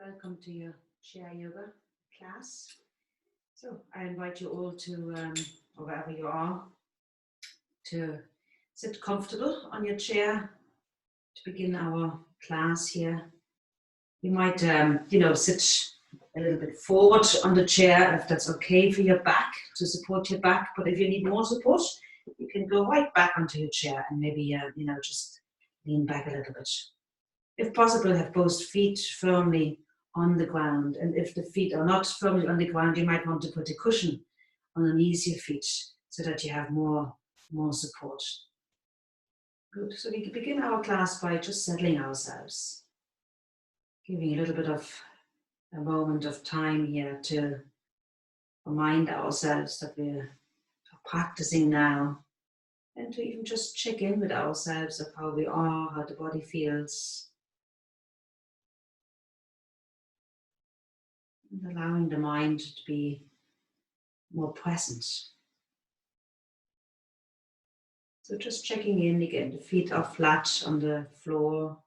Welcome to your chair yoga class. So I invite you all to, or wherever you are, to sit comfortable on your chair to begin our class here. You might, sit a little bit forward on the chair if that's okay for your back, to support your back. But if you need more support, you can go right back onto your chair and maybe, just lean back a little bit. If possible, have both feet firmly on the ground. And if the feet are not firmly on the ground, you might want to put a cushion underneath your feet so that you have more support. Good. So we can begin our class by just settling ourselves, giving a little bit of a moment of time here to remind ourselves that we're practicing now, and to even just check in with ourselves of how we are, how the body feels. And allowing the mind to be more present. So just checking in again, the feet are flat on the floor,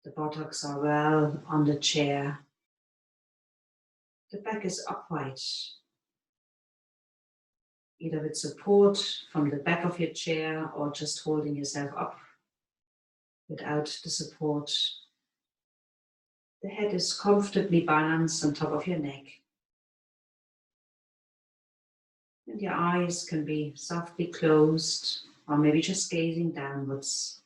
the buttocks are well on the chair, the back is upright, either with support from the back of your chair or just holding yourself up without the support. The head is comfortably balanced on top of your neck. And your eyes can be softly closed or maybe just gazing downwards.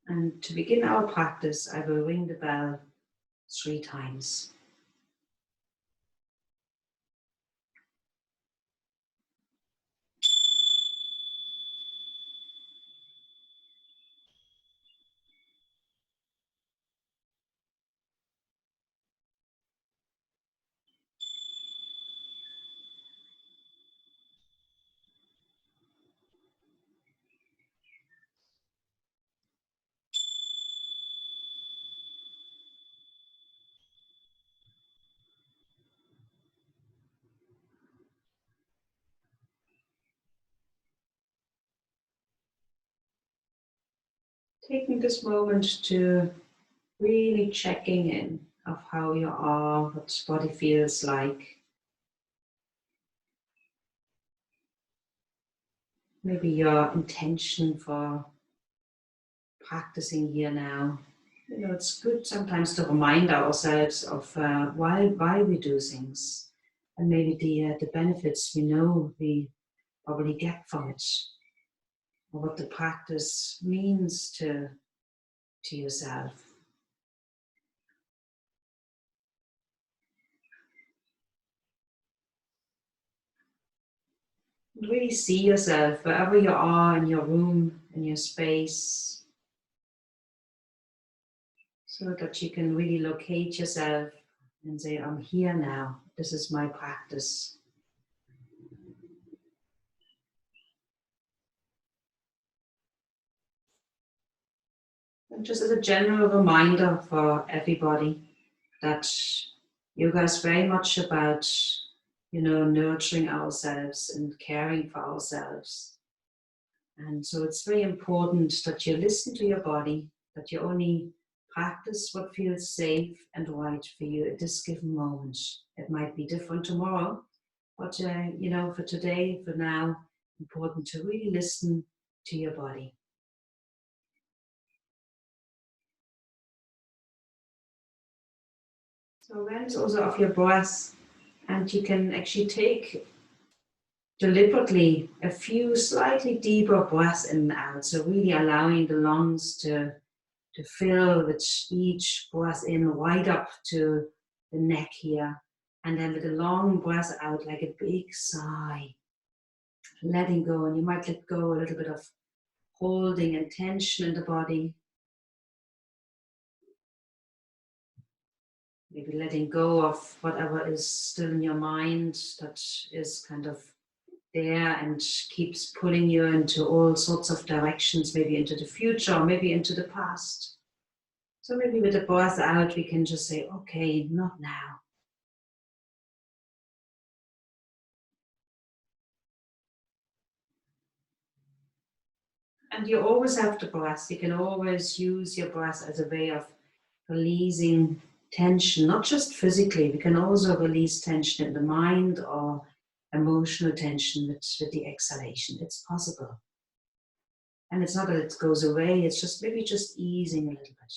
And to begin our practice, I will ring the bell 3 times. Taking this moment to really checking in of how you are, what body feels like. Maybe your intention for practicing here now. It's good sometimes to remind ourselves of why we do things, and maybe the benefits we know we probably get from it, or what the practice means to yourself. Really see yourself wherever you are in your room, in your space, so that you can really locate yourself and say, I'm here now, this is my practice. And just as a general reminder for everybody that yoga is very much about, nurturing ourselves and caring for ourselves. And so it's very important that you listen to your body, that you only practice what feels safe and right for you at this given moment. It might be different tomorrow, but for today, for now, important to really listen to your body. So awareness also of your breath, and you can actually take deliberately a few slightly deeper breaths in and out. So really allowing the lungs to fill with each breath in right up to the neck here. And then with a long breath out, like a big sigh, letting go. And you might let go a little bit of holding and tension in the body. Maybe letting go of whatever is still in your mind that is kind of there and keeps pulling you into all sorts of directions, maybe into the future or maybe into the past. So maybe with the breath out, we can just say, okay, not now. And you always have the breath. You can always use your breath as a way of releasing tension, not just physically. We can also release tension in the mind or emotional tension with the exhalation. It's possible. And it's not that it goes away, it's just maybe just easing a little bit.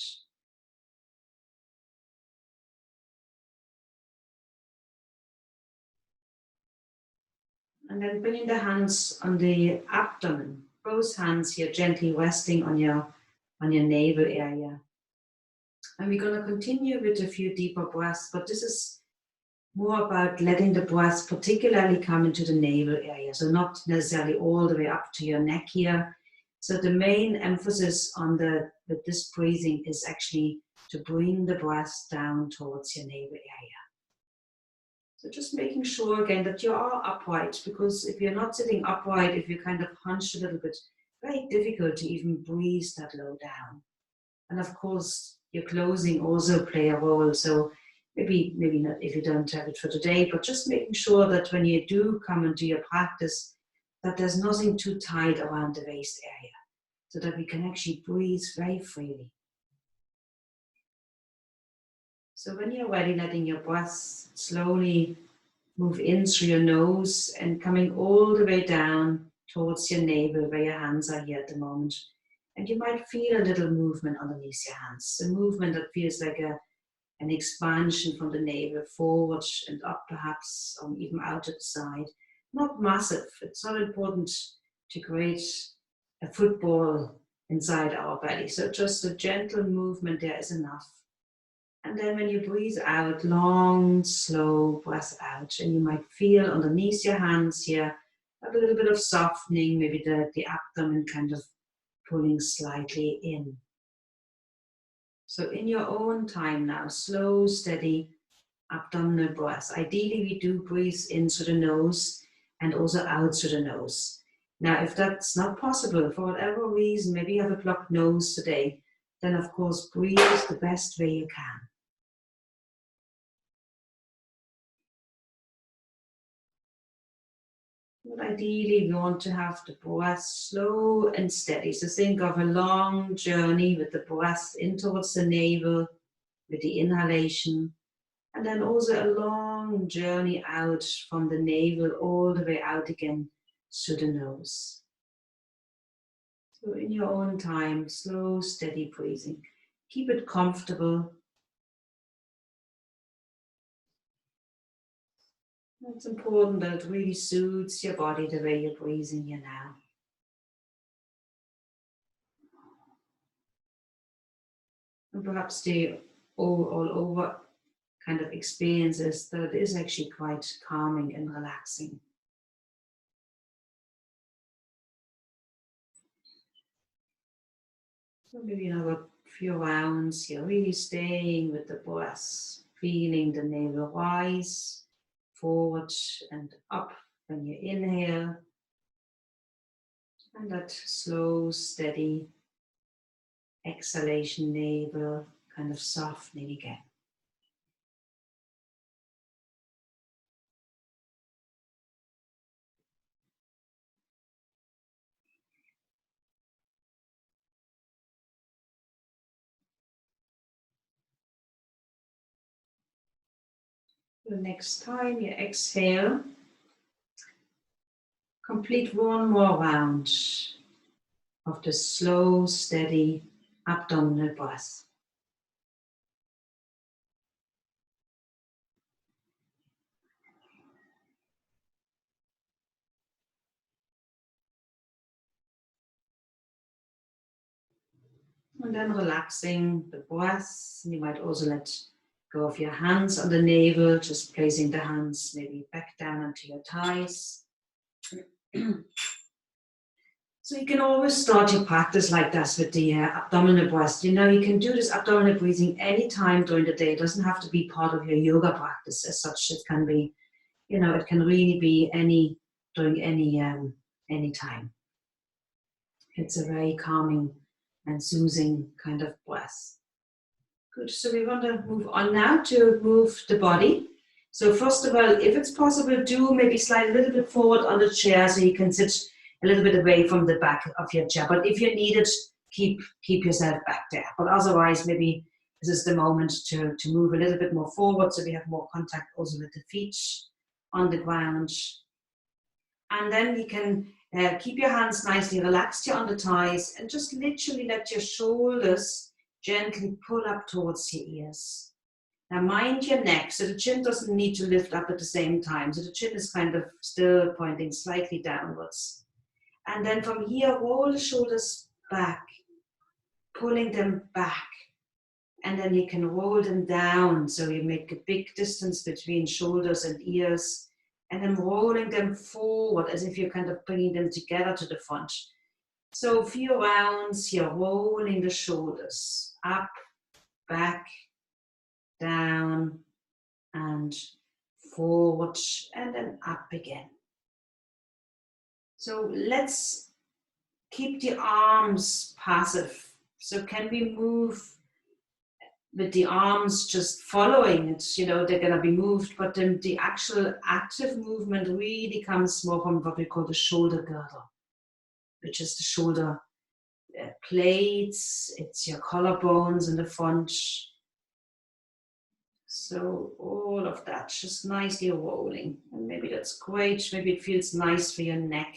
And then bringing the hands on the abdomen, both hands here gently resting on your navel area. And we're going to continue with a few deeper breaths, but this is more about letting the breath particularly come into the navel area, so not necessarily all the way up to your neck here. So the main emphasis with this breathing is actually to bring the breath down towards your navel area. So just making sure again that you are upright, because if you're not sitting upright, if you're kind of hunched a little bit, very difficult to even breathe that low down. And of course, your clothing also play a role. So maybe not if you don't have it for today, but just making sure that when you do come into your practice, that there's nothing too tight around the waist area, so that we can actually breathe very freely. So when you're ready, letting your breath slowly move in through your nose and coming all the way down towards your navel where your hands are here at the moment. And you might feel a little movement underneath your hands, a movement that feels like an expansion from the navel forward and up perhaps, or even out at the side. Not massive. It's not important to create a football inside our belly. So just a gentle movement there is enough. And then when you breathe out, long, slow breath out. And you might feel underneath your hands here a little bit of softening, maybe the abdomen kind of pulling slightly in. So in your own time now, slow, steady abdominal breath. Ideally, we do breathe in through the nose and also out through the nose. Now, if that's not possible, for whatever reason, maybe you have a blocked nose today, then of course, breathe the best way you can. But ideally, we want to have the breath slow and steady. So think of a long journey with the breath in towards the navel, with the inhalation, and then also a long journey out from the navel all the way out again through the nose. So in your own time, slow, steady breathing. Keep it comfortable. It's important that it really suits your body the way you're breathing here now. And perhaps the all over kind of experiences that it is actually quite calming and relaxing. So maybe another few rounds here, really staying with the breath, feeling the navel rise forward and up when you inhale, and that slow, steady exhalation, navel kind of softening again. The next time you exhale, complete one more round of the slow, steady abdominal breath. And then relaxing the breath. You might also let go of your hands on the navel, just placing the hands maybe back down onto your thighs. So you can always start your practice like this with the abdominal breath. You know, you can do this abdominal breathing anytime during the day. It doesn't have to be part of your yoga practice as such. It can be, you know, it can really be during any time. It's a very calming and soothing kind of breath. Good, so we want to move on now to move the body. So first of all, if it's possible, do maybe slide a little bit forward on the chair so you can sit a little bit away from the back of your chair. But if you need it, keep yourself back there. But otherwise, maybe this is the moment to move a little bit more forward so we have more contact also with the feet on the ground. And then you can keep your hands nicely relaxed here on the thighs and just literally let your shoulders gently pull up towards your ears. Now mind your neck, so the chin doesn't need to lift up at the same time. So the chin is kind of still pointing slightly downwards. And then from here, roll the shoulders back, pulling them back. And then you can roll them down, so you make a big distance between shoulders and ears. And then rolling them forward as if you're kind of bringing them together to the front. So a few rounds here, rolling the shoulders up, back, down, and forward, and then up again. So let's keep the arms passive. So can we move with the arms just following it? You know, they're going to be moved, but then the actual active movement really comes more from what we call the shoulder girdle, which is the shoulder plates, it's your collarbones in the front. So all of that just nicely rolling. And maybe that's great. Maybe it feels nice for your neck,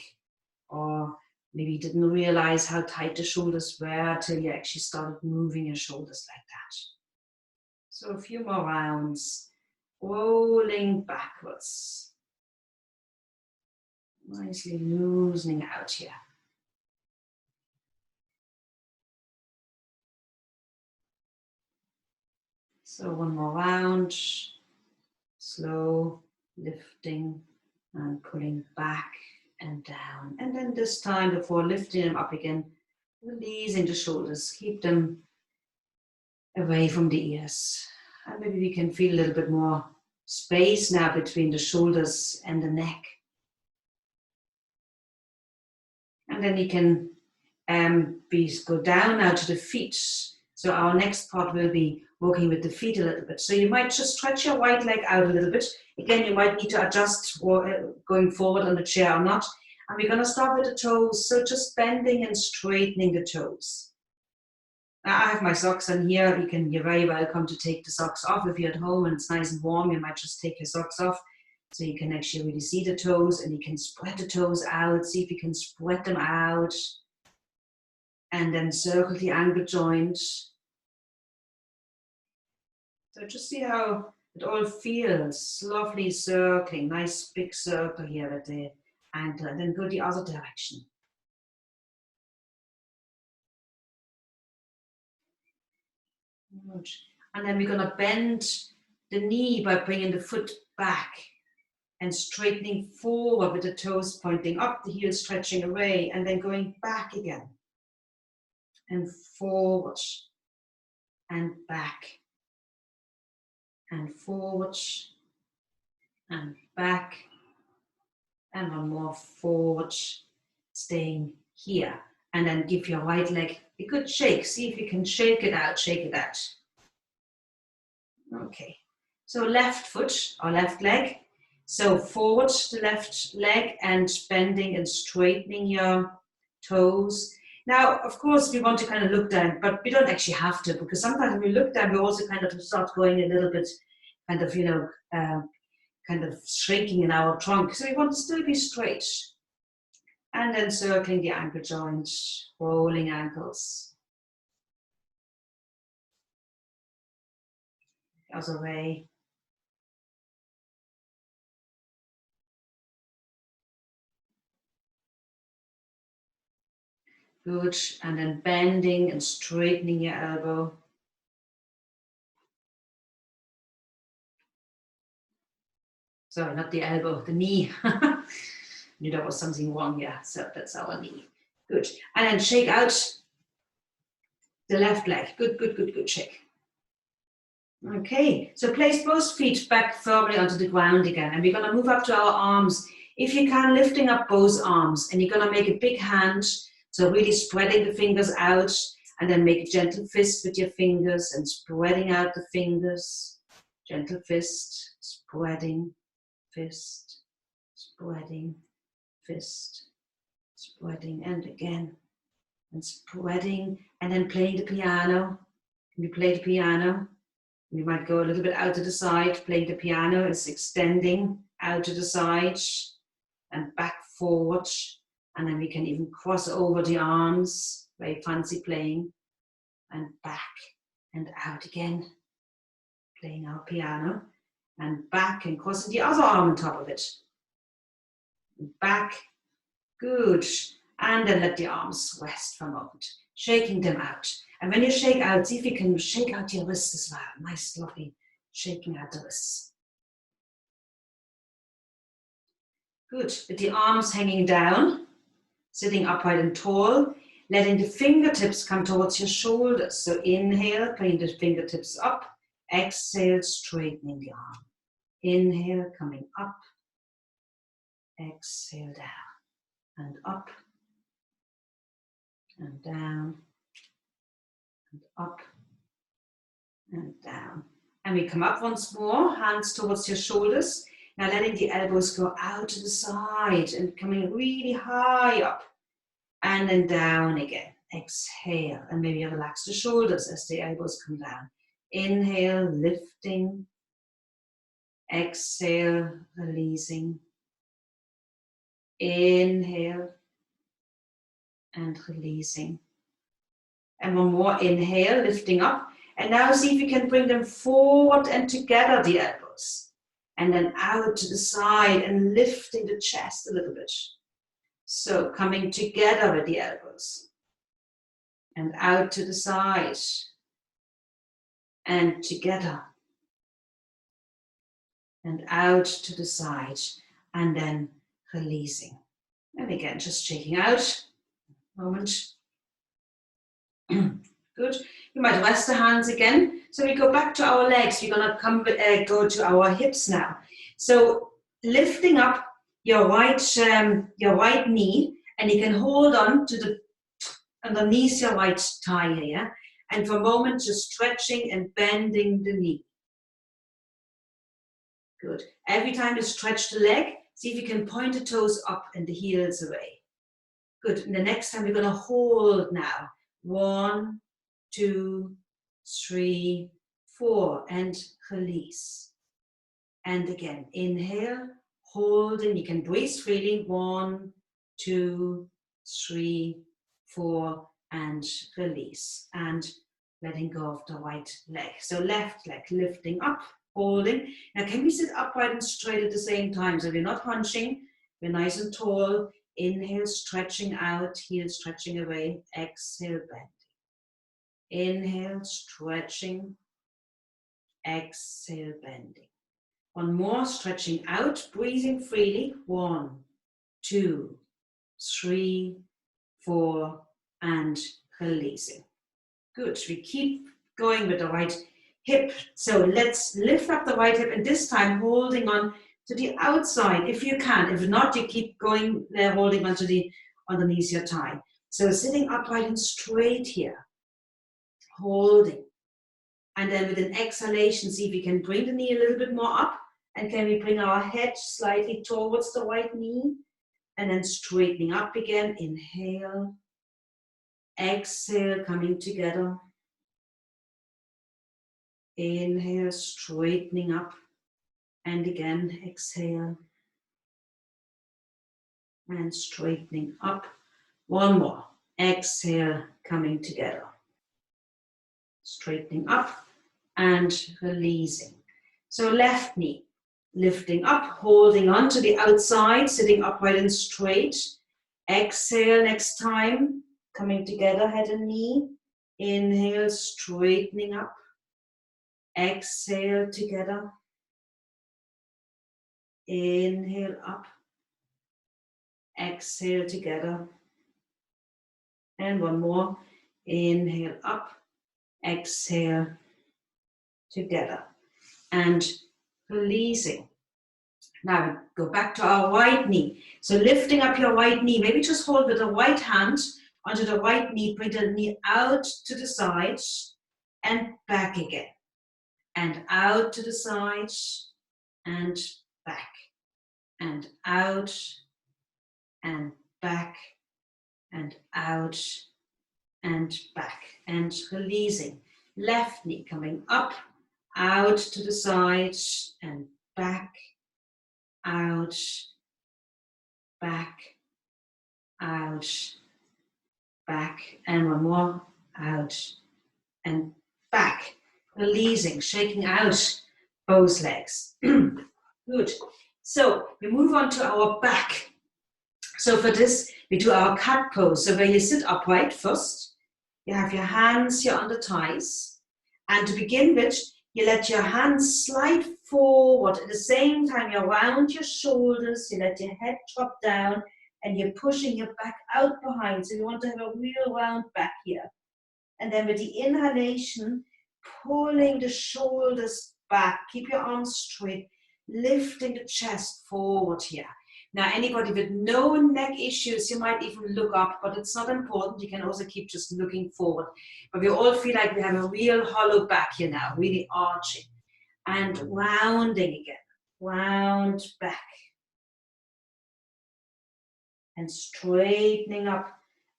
or maybe you didn't realize how tight the shoulders were till you actually started moving your shoulders like that. So a few more rounds, rolling backwards. Nicely loosening out here. So one more round, slow lifting and pulling back and down. And then this time, before lifting them up again, releasing the shoulders, keep them away from the ears. And maybe we can feel a little bit more space now between the shoulders and the neck. And then you can go down now to the feet. So our next part will be working with the feet a little bit. So you might just stretch your right leg out a little bit. Again, you might need to adjust going forward on the chair or not. And we're going to start with the toes. So just bending and straightening the toes. Now I have my socks on here. You're very welcome to take the socks off. If you're at home and it's nice and warm, you might just take your socks off. So you can actually really see the toes, and you can spread the toes out. See if you can spread them out. And then circle the ankle joint. So just see how it all feels. Lovely circling, nice big circle here at the ankle, and then go the other direction. Good. And then we're going to bend the knee by bringing the foot back and straightening forward with the toes pointing up, the heels stretching away, and then going back again. And forward and back and forward and back, and one more forward, staying here. And then give your right leg a good shake. See if you can shake it out, shake it out. Okay, so left foot or left leg. So forward the left leg and bending and straightening your toes. Now, of course, we want to kind of look down, but we don't actually have to, because sometimes when we look down, we also kind of start going a little bit kind of, kind of shrinking in our trunk. So we want to still be straight. And then circling the ankle joint, rolling ankles. The other way. Good, and then bending and straightening your elbow. Sorry, not the elbow, the knee. Knew there was something wrong here, so that's our knee. Good, and then shake out the left leg. Good, good, good, good, shake. Okay, so place both feet back firmly onto the ground again, and we're gonna move up to our arms. If you can, lifting up both arms, and you're gonna make a big hand. So really spreading the fingers out, and then make a gentle fist with your fingers and spreading out the fingers. Gentle fist, spreading, fist, spreading, fist, spreading, and again, and spreading, and then playing the piano. You play the piano, you might go a little bit out to the side. Playing the piano is extending out to the side and back forward, and then we can even cross over the arms, very fancy playing, and back and out again, playing our piano, and back and crossing the other arm on top of it. Back, good, and then let the arms rest for a moment, shaking them out. And when you shake out, see if you can shake out your wrists as well. Nice, lovely, shaking out the wrists. Good, with the arms hanging down, sitting upright and tall, letting the fingertips come towards your shoulders. So inhale, bring the fingertips up. Exhale, straightening the arm. Inhale, coming up. Exhale, down and up and down and up and down. And we come up once more, hands towards your shoulders. Now letting the elbows go out to the side and coming really high up. And then down again. Exhale, and maybe relax the shoulders as the elbows come down. Inhale, lifting. Exhale, releasing. Inhale and releasing. And one more, inhale, lifting up. And now see if you can bring them forward and together, the elbows. And then out to the side and lifting the chest a little bit. So coming together with the elbows. And out to the side. And together. And out to the side. And then releasing. And again, just shaking out. Moment. Good. You might rest the hands again. So we go back to our legs. We're going to go to our hips now. So lifting up your right knee, and you can hold on to the underneath your right thigh here. And for a moment, just stretching and bending the knee. Good. Every time you stretch the leg, see if you can point the toes up and the heels away. Good. And the next time we're going to hold now. 1, 2, 3, 4, and release. And again, inhale, holding. You can breathe freely. 1, 2, 3, 4, and release. And letting go of the right leg. So left leg lifting up, holding. Now can we sit upright and straight at the same time? So we're not hunching, we're nice and tall. Inhale, stretching out, heel stretching away. Exhale, bending. Inhale, stretching. Exhale, bending. One more, stretching out, breathing freely. 1, 2, 3, 4, and releasing. Good. We keep going with the right hip. So let's lift up the right hip, and this time holding on to the outside if you can. If not, you keep going there, holding onto the underneath your thigh. So sitting upright and straight here, holding. And then with an exhalation, see if we can bring the knee a little bit more up. And can we bring our head slightly towards the right knee? And then straightening up again. Inhale. Exhale, coming together. Inhale, straightening up. And again, exhale. And straightening up. One more. Exhale, coming together. Straightening up and releasing. So left knee, lifting up, holding on to the outside, sitting upright and straight. Exhale next time, coming together, head and knee. Inhale, straightening up. Exhale together. Inhale up. Exhale together. And one more. Inhale up. Exhale together. And releasing. Now go back to our right knee. So lifting up your right knee. Maybe just hold with the right hand onto the right knee. Bring the knee out to the side and back again. And out to the side and back. And out and back and out and back, and releasing. Left knee coming up, out to the side, and back, out, back, out, back, and one more, out and back. Releasing, shaking out both legs. Good. So we move on to our back. So for this, we do our cat pose. So where you sit upright first, you have your hands here on the thighs. And to begin with, you let your hands slide forward. At the same time, you round your shoulders, you let your head drop down, and you're pushing your back out behind. So you want to have a real round back here. And then with the inhalation, pulling the shoulders back. Keep your arms straight, lifting the chest forward here. Now, anybody with no neck issues, you might even look up, but it's not important. You can also keep just looking forward. But we all feel like we have a real hollow back here now, really arching. And rounding again. Round back. And straightening up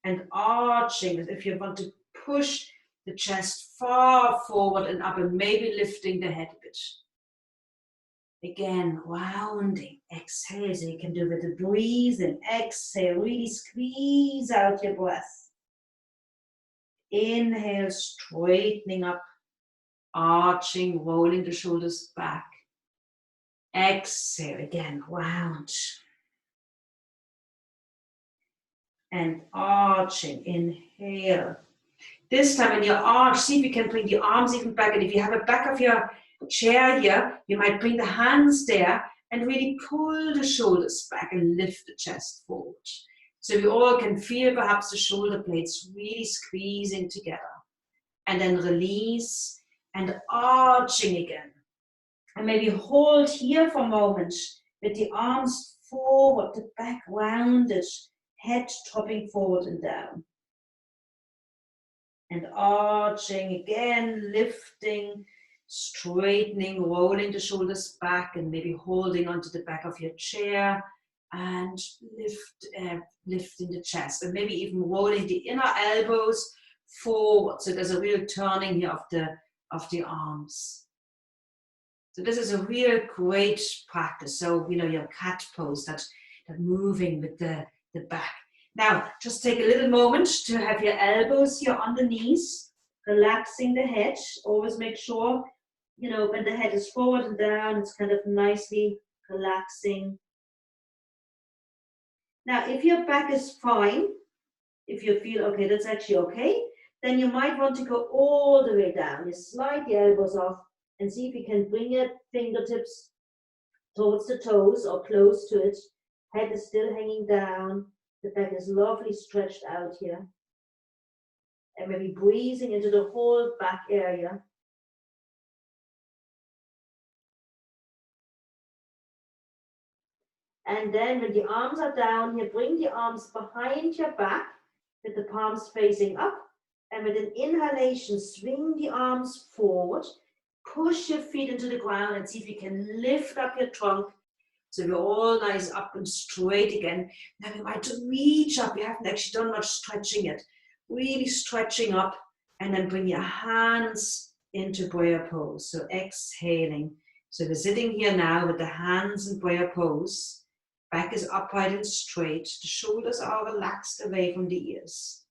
and arching as if you want to push the chest far forward and up and maybe lifting the head a bit. Again, rounding, exhale, so you can do with the breathing, exhale, really squeeze out your breath. Inhale, straightening up, arching, rolling the shoulders back. Exhale, again, round. And arching, inhale. This time when you arch, see if you can bring the arms even back, and if you have a back of your chair here, you might bring the hands there and really pull the shoulders back and lift the chest forward. So we all can feel perhaps the shoulder blades really squeezing together. And then release and arching again. And maybe hold here for a moment with the arms forward, the back rounded, head dropping forward and down. And arching again, lifting, straightening, rolling the shoulders back and maybe holding onto the back of your chair and lifting the chest and maybe even rolling the inner elbows forward. So there's a real turning here of the arms. So this is a real great practice. So, you know, your cat pose, that moving with the back. Now, just take a little moment to have your elbows here on the knees, relaxing the head. Always make sure, you know, when the head is forward and down, it's kind of nicely relaxing. Now, if your back is fine, if you feel, okay, that's actually okay, then you might want to go all the way down. You slide the elbows off and see if you can bring your fingertips towards the toes or close to it. Head is still hanging down. The back is lovely stretched out here. And maybe breathing into the whole back area. And then when the arms are down here, bring the arms behind your back with the palms facing up. And with an inhalation, swing the arms forward. Push your feet into the ground and see if you can lift up your trunk. So we're all nice up and straight again. Now we might reach up. We haven't actually done much stretching yet. Really stretching up and then bring your hands into warrior pose. So exhaling. So we're sitting here now with the hands in warrior pose. Back is upright and straight. The shoulders are relaxed away from the ears.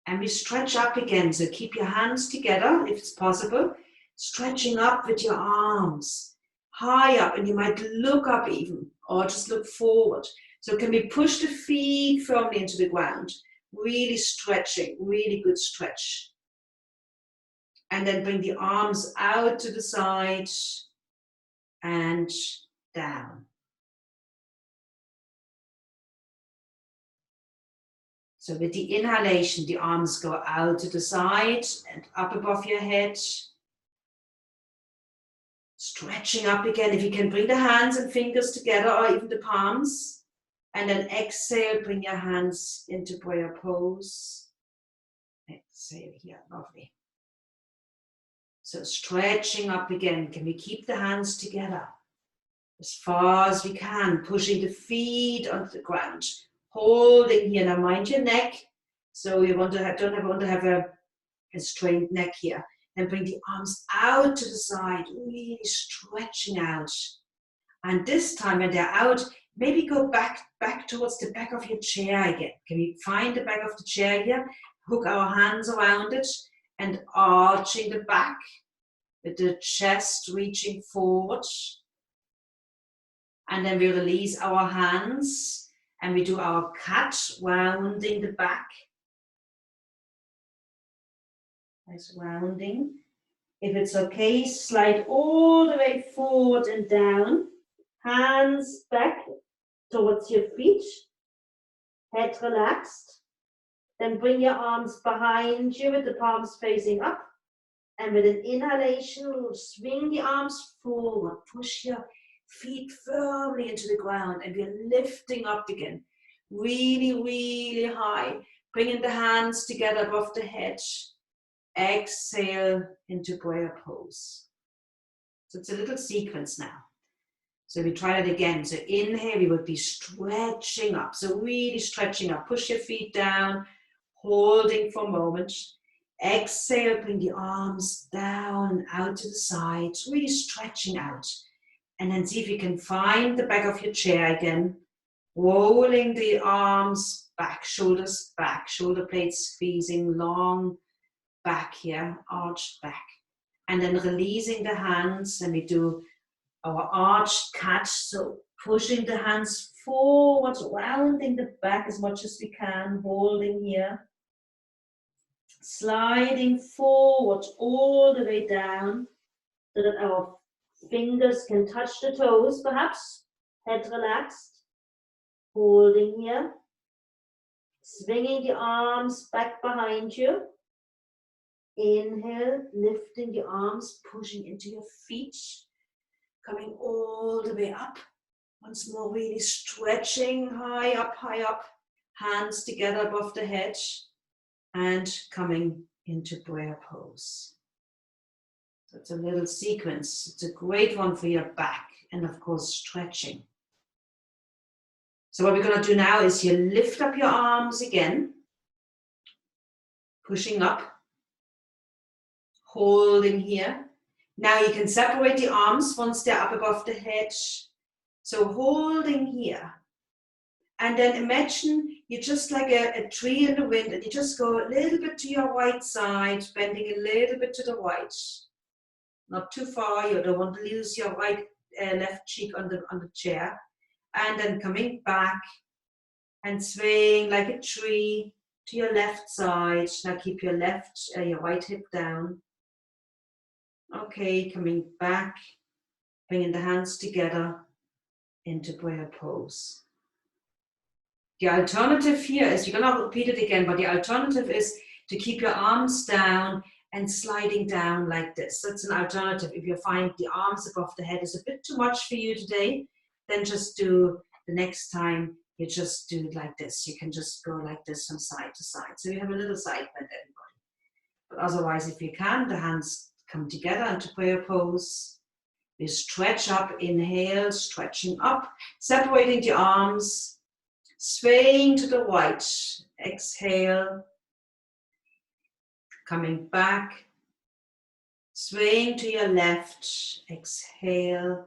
And we stretch up again. So keep your hands together if it's possible. Stretching up with your arms. High up, and you might look up even, or just look forward. So can we push the feet firmly into the ground? Really stretching, really good stretch. And then bring the arms out to the side and down. So with the inhalation, the arms go out to the side and up above your head. Stretching up again. If you can bring the hands and fingers together or even the palms. And then exhale, bring your hands into warrior pose. Exhale here, lovely. So stretching up again. Can we keep the hands together? As far as we can, pushing the feet onto the ground. holding here. Now mind your neck. So you want to have, want to have a straight neck here. And bring the arms out to the side, really stretching out. And this time when they're out, maybe go back towards the back of your chair again. Can we find the back of the chair here? Hook our hands around it and arching the back with the chest reaching forward. And then we release our hands and we do our cat, rounding the back. Nice rounding. If it's okay, slide all the way forward and down. Hands back towards your feet. Head relaxed. Then bring your arms behind you with the palms facing up. And with an inhalation, we'll swing the arms forward. Push your feet firmly into the ground. And we're lifting up again. Really, really high. Bringing the hands together above the head. Exhale into prayer pose. So it's a little sequence now. So we try that again. So inhale, we would be stretching up. So really stretching up. Push your feet down, holding for a moment. Exhale, bring the arms down, out to the sides, really stretching out. And then see if you can find the back of your chair again. Rolling the arms back, shoulders back, shoulder blades squeezing long back here, arched back. And then releasing the hands, and we do our arched cat, so pushing the hands forward, rounding the back as much as we can, holding here. Sliding forward all the way down, so that our fingers can touch the toes perhaps. Head relaxed, holding here. Swinging the arms back behind you. Inhale, lifting the arms, pushing into your feet. Coming all the way up. Once more, really stretching high up, hands together above the head, and coming into prayer pose. So it's a little sequence. It's a great one for your back, and of course, stretching. So what we're going to do now is you lift up your arms again, pushing up, holding here. Now you can separate the arms once they're up above the head. So holding here. And then imagine you're just like a tree in the wind, and you just go a little bit to your right side, bending a little bit to the right. Not too far, you don't want to lose your left cheek on the chair. And then coming back and swaying like a tree to your left side. Now keep your right hip down. Okay, coming back, bringing the hands together into prayer pose. The alternative here is, you're going to repeat it again, but the alternative is to keep your arms down and sliding down like this. That's an alternative. If you find the arms above the head is a bit too much for you today, then just do the next time, you just do it like this. You can just go like this from side to side. So you have a little side bend, everybody. But otherwise, if you can, the hands come together into prayer pose. We stretch up, inhale, stretching up, separating the arms, swaying to the right, exhale, coming back, swaying to your left, exhale,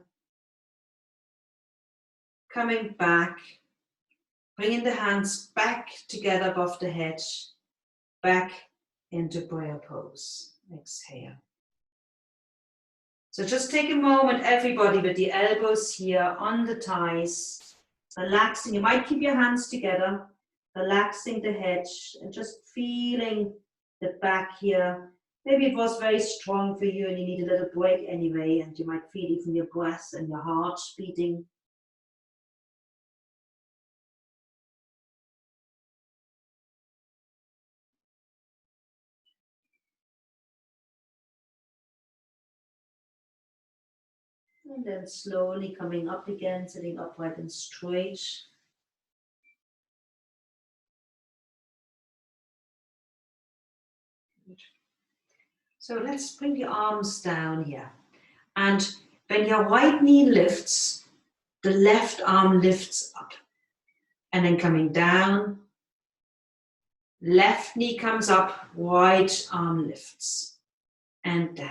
coming back, bringing the hands back together above the head, back into prayer pose, exhale. So just take a moment, everybody, with the elbows here on the thighs, relaxing. You might keep your hands together, relaxing the head and just feeling the back here. Maybe it was very strong for you and you need a little break anyway, and you might feel even your breath and your heart beating. And then slowly coming up again, sitting upright and straight. So let's bring the arms down here. And when your right knee lifts, the left arm lifts up. and then coming down. Left knee comes up, right arm lifts and down.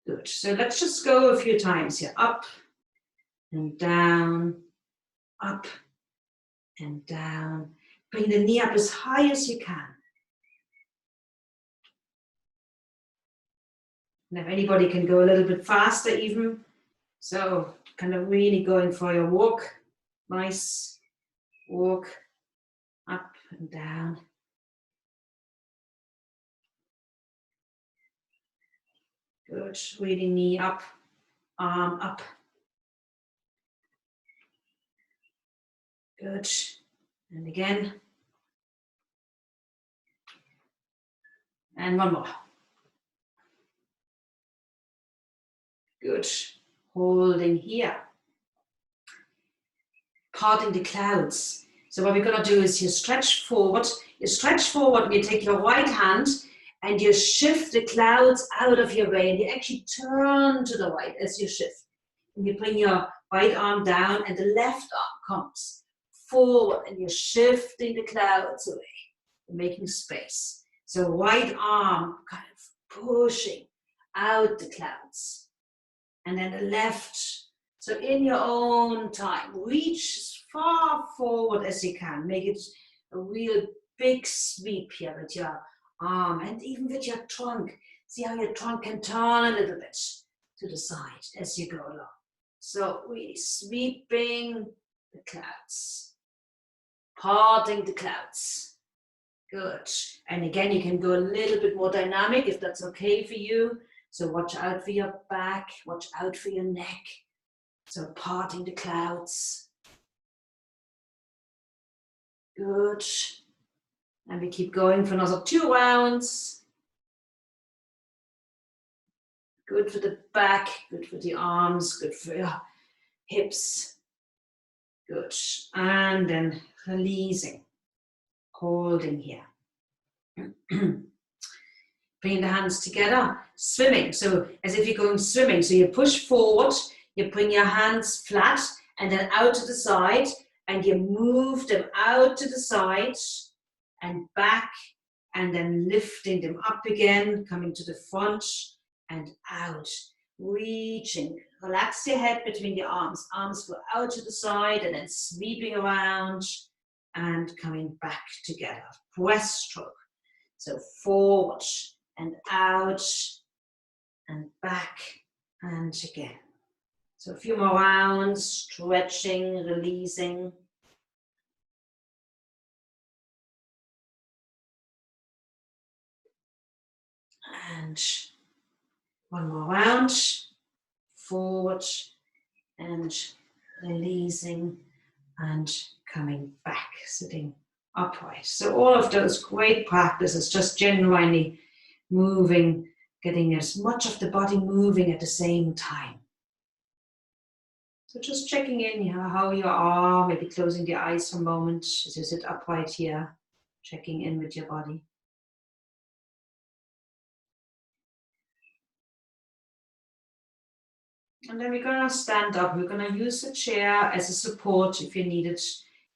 Good. So let's just go a few times here. Up and down, up and down. Bring the knee up as high as you can. And if anybody can go a little bit faster even, so kind of really going for your walk. Nice walk up and down. Good, really knee up, arm up. Good, and again. And one more. Good, holding here. Parting the clouds. So what we're going to do is you stretch forward. You stretch forward and you take your right hand and you shift the clouds out of your way, and you actually turn to the right as you shift. And you bring your right arm down and the left arm comes forward and you're shifting the clouds away. You're making space. So right arm kind of pushing out the clouds. And then the left. So in your own time, reach as far forward as you can. Make it a real big sweep here with your arm and even with your trunk. See how your trunk can turn a little bit to the side as you go along. So really sweeping the clouds, parting the clouds. Good. And again, you can go a little bit more dynamic if that's okay for you. So watch out for your back, watch out for your neck. So parting the clouds. Good. And we keep going for another 2 rounds. Good for the back, good for the arms, good for your hips. Good. And then releasing, holding here. Bringing the hands together, swimming. So as if you're going swimming. So you push forward, you bring your hands flat and then out to the side, and you move them out to the side and back, and then lifting them up again, coming to the front and out, reaching. Relax your head between your arms. Arms go out to the side and then sweeping around and coming back together. Breaststroke. So forward and out and back and again. So a few more rounds, stretching, releasing. And one more round, forward and releasing and coming back, sitting upright. So all of those great practices, just genuinely moving, getting as much of the body moving at the same time. So just checking in how you are, maybe closing the eyes for a moment as you sit upright here, checking in with your body. And then we're going to stand up. We're going to use the chair as a support if you need it.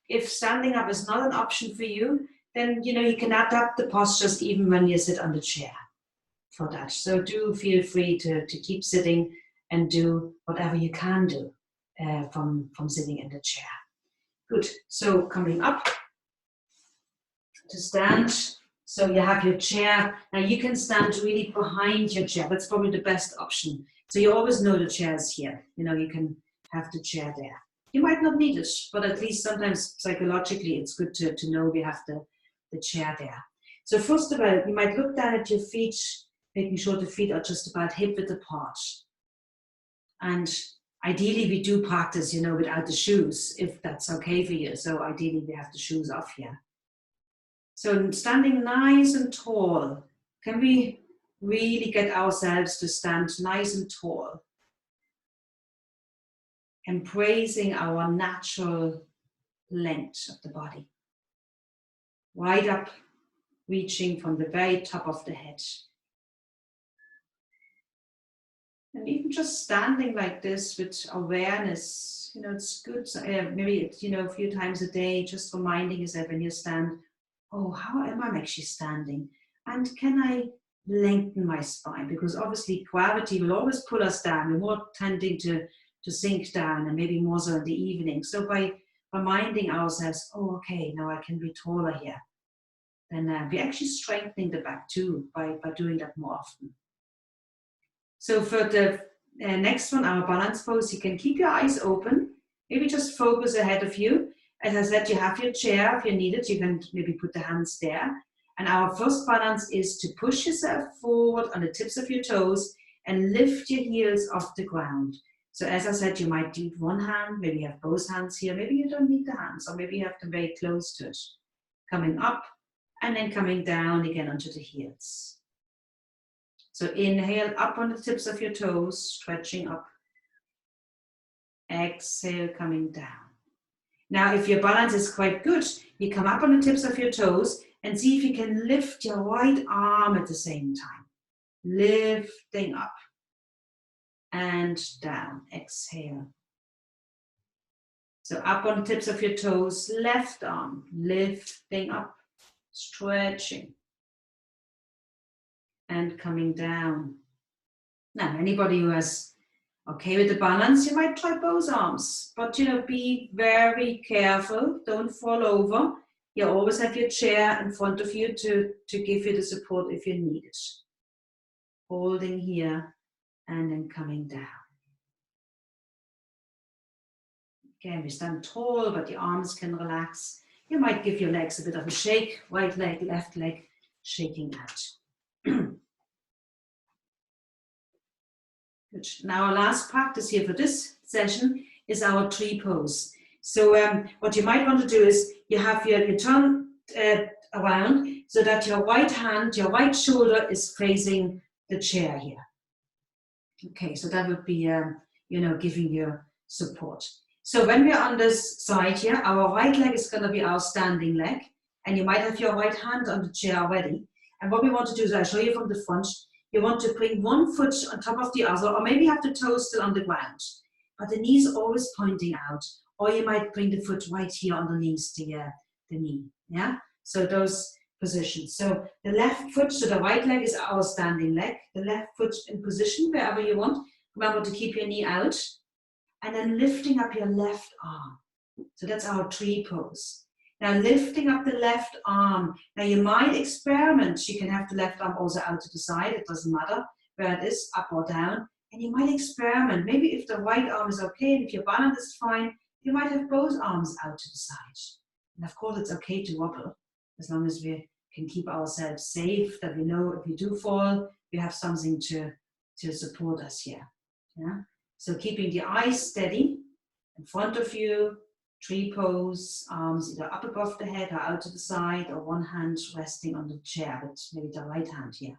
If standing up is not an option for you, then you can adapt the postures even when you sit on the chair for that. So do feel free to keep sitting and do whatever you can do from sitting in the chair. Good. So coming up to stand. So you have your chair. Now you can stand really behind your chair. That's probably the best option. So you always know the chair is here. You can have the chair there. You might not need it, but at least sometimes psychologically it's good to know we have the chair there. So first of all, you might look down at your feet, making sure the feet are just about hip-width apart. And ideally we do practice, without the shoes, if that's okay for you. So ideally we have the shoes off here. So standing nice and tall, can we really get ourselves to stand nice and tall? Embracing our natural length of the body. Right up, reaching from the very top of the head. And even just standing like this with awareness, You know, it's good. Maybe it's, you know, a few times a day, just reminding yourself when you stand, oh, how am I actually standing? And can I lengthen my spine? Because obviously gravity will always pull us down. We're more tending to sink down, and maybe more so in the evening. So by reminding ourselves, oh, okay, now I can be taller here. Then we're actually strengthening the back too by doing that more often. So for the next one, our balance pose, you can keep your eyes open. Maybe just focus ahead of you. As I said, you have your chair. If you need it, you can maybe put the hands there. And our first balance is to push yourself forward on the tips of your toes and lift your heels off the ground. So as I said, you might do one hand, maybe you have both hands here, maybe you don't need the hands, or maybe you have them very close to it. Coming up and then coming down again onto the heels. So inhale up on the tips of your toes, stretching up. Exhale, coming down. Now, if your balance is quite good, you come up on the tips of your toes and see if you can lift your right arm at the same time. Lifting up and down. Exhale. So up on the tips of your toes, left arm, lifting up, stretching, and coming down. Now, anybody who is okay with the balance, you might try both arms, but you know, be very careful, don't fall over. You always have your chair in front of you to give you the support if you need it. Holding here and then coming down. Again, we stand tall, but the arms can relax. You might give your legs a bit of a shake, right leg, left leg, shaking out. Good. Now our last practice here for this session is our tree pose. So what you might want to do is you have you turn around so that your right hand, your right shoulder is facing the chair here. Okay, so that would be, you know, giving you support. So when we're on this side here, our right leg is going to be our standing leg, and you might have your right hand on the chair already. And what we want to do is, I'll show you from the front, you want to bring one foot on top of the other, or maybe have the toes still on the ground, but the knees always pointing out, or you might bring the foot right here underneath the knee, yeah? So those positions. So the left foot to the right leg is our standing leg, the left foot in position wherever you want. Remember to keep your knee out, and then lifting up your left arm. So that's our tree pose. Now lifting up the left arm. Now you might experiment. You can have the left arm also out to the side. It doesn't matter where it is, up or down. And you might experiment. Maybe if the right arm is okay, and if your balance is fine, you might have both arms out to the side. And of course it's okay to wobble, as long as we can keep ourselves safe, that we know if we do fall, we have something to support us here. Yeah? So keeping the eyes steady in front of you, tree pose, arms either up above the head or out to the side, or one hand resting on the chair, but maybe the right hand here.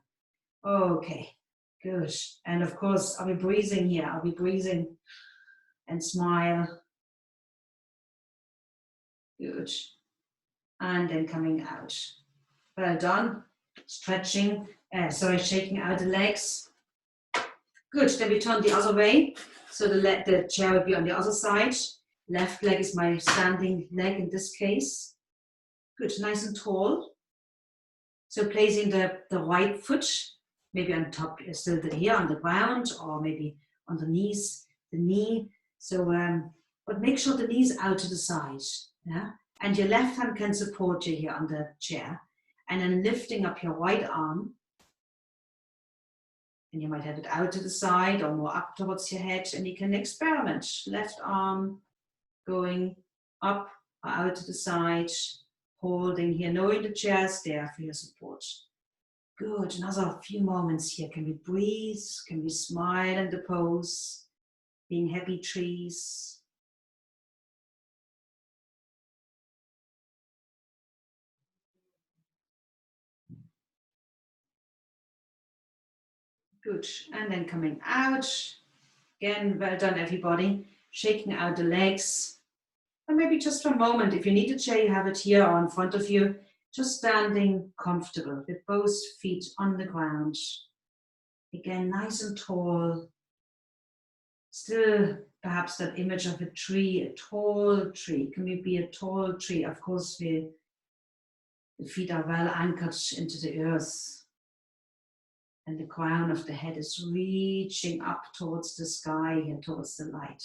Okay, good. And of course, I'll be breathing here. I'll be breathing and smile. Good. And then coming out. Well done. Stretching, shaking out the legs. Good, then we turn the other way. So the chair will be on the other side. Left leg is my standing leg in this case. Good, nice and tall. So placing the right foot, maybe on top, still here on the ground, or maybe underneath the knee. So, but make sure the knee's out to the side, yeah? And your left hand can support you here on the chair. And then lifting up your right arm. And you might have it out to the side or more up towards your head, and you can experiment. Left arm going up or out to the side, holding here, knowing the chair is there for your support. Good, another few moments here. Can we breathe? Can we smile in the pose? Being happy trees. Good, and then coming out. Again, well done everybody. Shaking out the legs. And maybe just for a moment, if you need a chair, you have it here or in front of you. Just standing comfortable with both feet on the ground. Again, nice and tall. Still perhaps that image of a tree, a tall tree. Can we be a tall tree? Of course, the feet are well anchored into the earth, and the crown of the head is reaching up towards the sky and towards the light.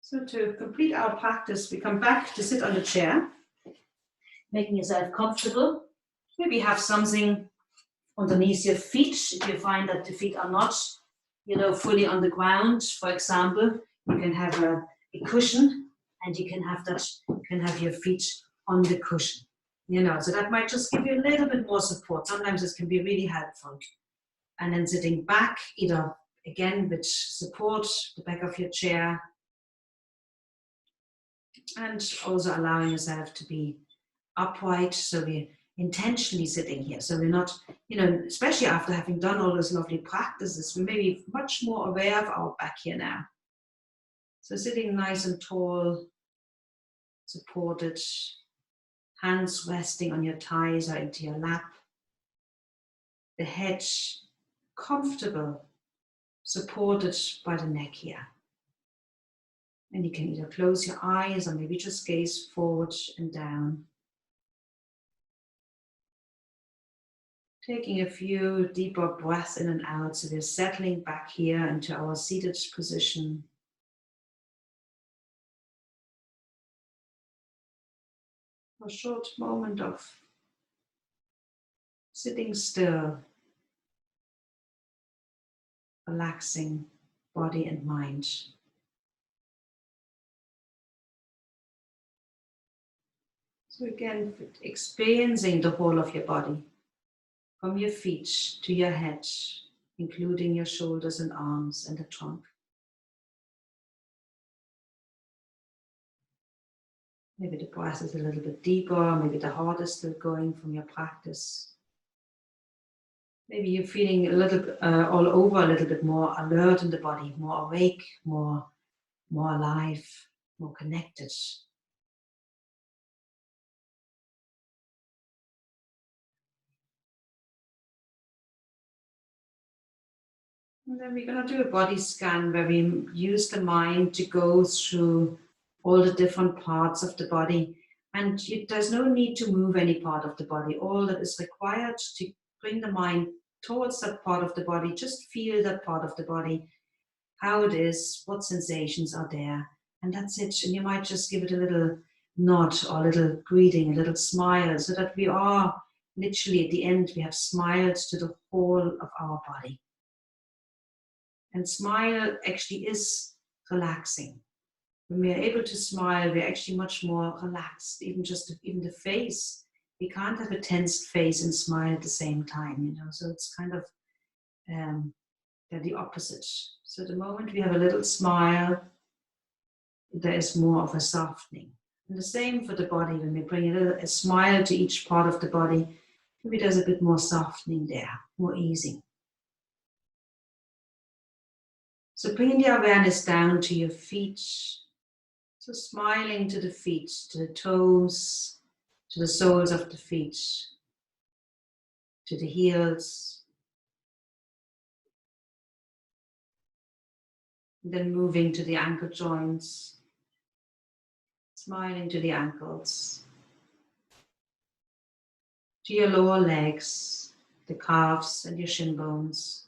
So to complete our practice, we come back to sit on the chair, making yourself comfortable. Maybe have something underneath your feet if you find that the feet are not, fully on the ground. For example, you can have a cushion, and you can have your feet on the cushion. So that might just give you a little bit more support. Sometimes this can be really helpful. And then sitting back, either again with support, the back of your chair, and also allowing yourself to be upright, so we're intentionally sitting here. So we're not, especially after having done all those lovely practices, we may be much more aware of our back here now. So sitting nice and tall, supported, hands resting on your thighs or into your lap, the head comfortable, supported by the neck here. And you can either close your eyes or maybe just gaze forward and down. Taking a few deeper breaths in and out, so we're settling back here into our seated position. A short moment of sitting still, relaxing body and mind. So again, experiencing the whole of your body, from your feet to your head, including your shoulders and arms and the trunk. Maybe the breath is a little bit deeper, maybe the heart is still going from your practice. Maybe you're feeling a little bit all over, a little bit more alert in the body, more awake, more alive, more connected. And then we're going to do a body scan where we use the mind to go through all the different parts of the body. And there's no need to move any part of the body. All that is required to bring the mind towards that part of the body, just feel that part of the body, how it is, what sensations are there. And that's it. And you might just give it a little nod or a little greeting, a little smile, so that we are literally at the end, we have smiled to the whole of our body. And smile actually is relaxing. When we are able to smile, we're actually much more relaxed. Even the face, we can't have a tensed face and smile at the same time, So it's kind of they're the opposite. So the moment we have a little smile, there is more of a softening. And the same for the body. When we bring a smile to each part of the body, maybe there's a bit more softening there, more easing. So bringing the awareness down to your feet. So smiling to the feet, to the toes, to the soles of the feet, to the heels. And then moving to the ankle joints. Smiling to the ankles. To your lower legs, the calves and your shin bones.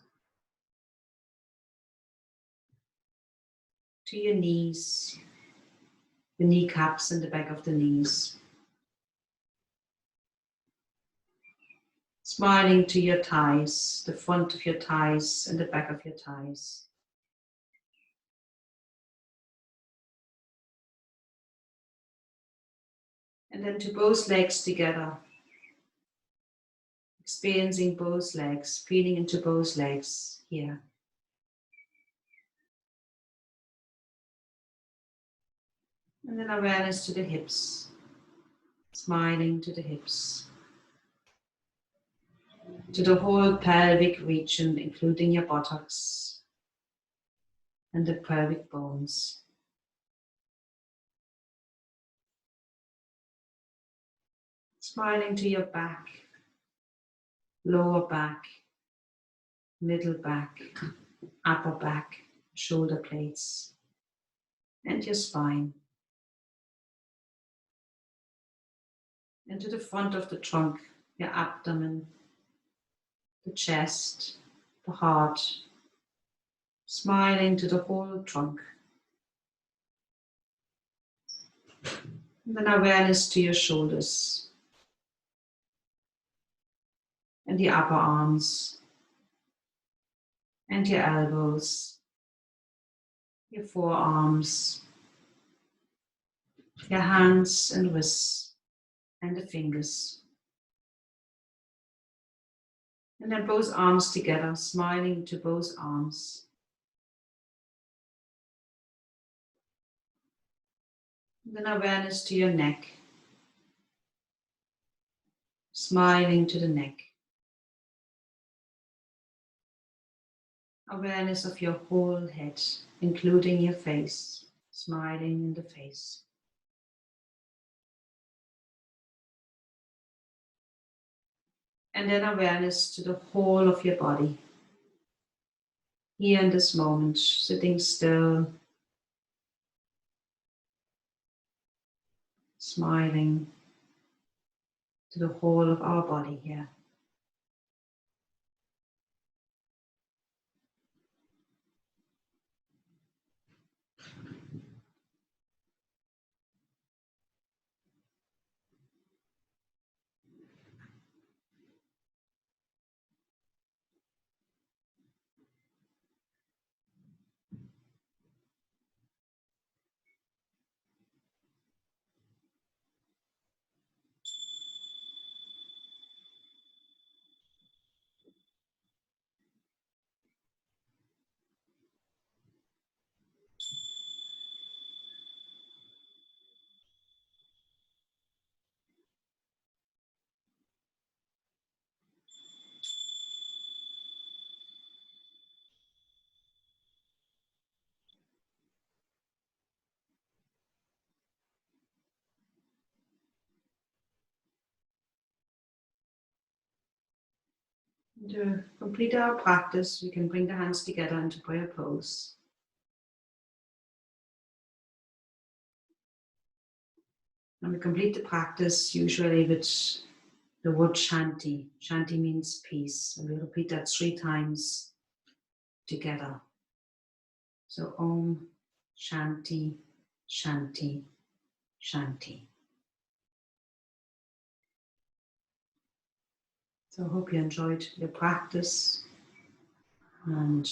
To your knees, the kneecaps and the back of the knees. Smiling to your thighs, the front of your thighs and the back of your thighs. And then to both legs together. Experiencing both legs, feeling into both legs here. And then awareness to the hips, smiling to the hips, to the whole pelvic region, including your buttocks and the pelvic bones. Smiling to your back, lower back, middle back, upper back, shoulder blades, and your spine. And to the front of the trunk, your abdomen, the chest, the heart, smiling to the whole trunk. And then awareness to your shoulders and the upper arms and your elbows, your forearms, your hands and wrists and the fingers. And then both arms together, smiling to both arms. And then awareness to your neck, smiling to the neck. Awareness of your whole head, including your face, smiling in the face. And then awareness to the whole of your body. Here in this moment, sitting still, smiling to the whole of our body here. To complete our practice, we can bring the hands together into prayer pose. And we complete the practice usually with the word Shanti. Shanti means peace. And we repeat that 3 times together. So Om Shanti, Shanti, Shanti. So I hope you enjoyed your practice, and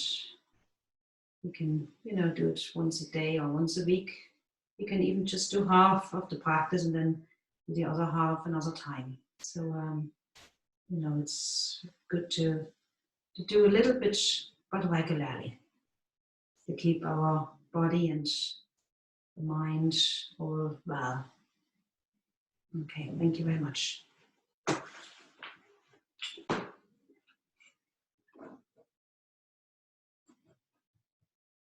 you can, do it once a day or once a week. You can even just do half of the practice and then do the other half another time. So, it's good to do a little bit, but regularly, to keep our body and the mind all well. Okay, thank you very much.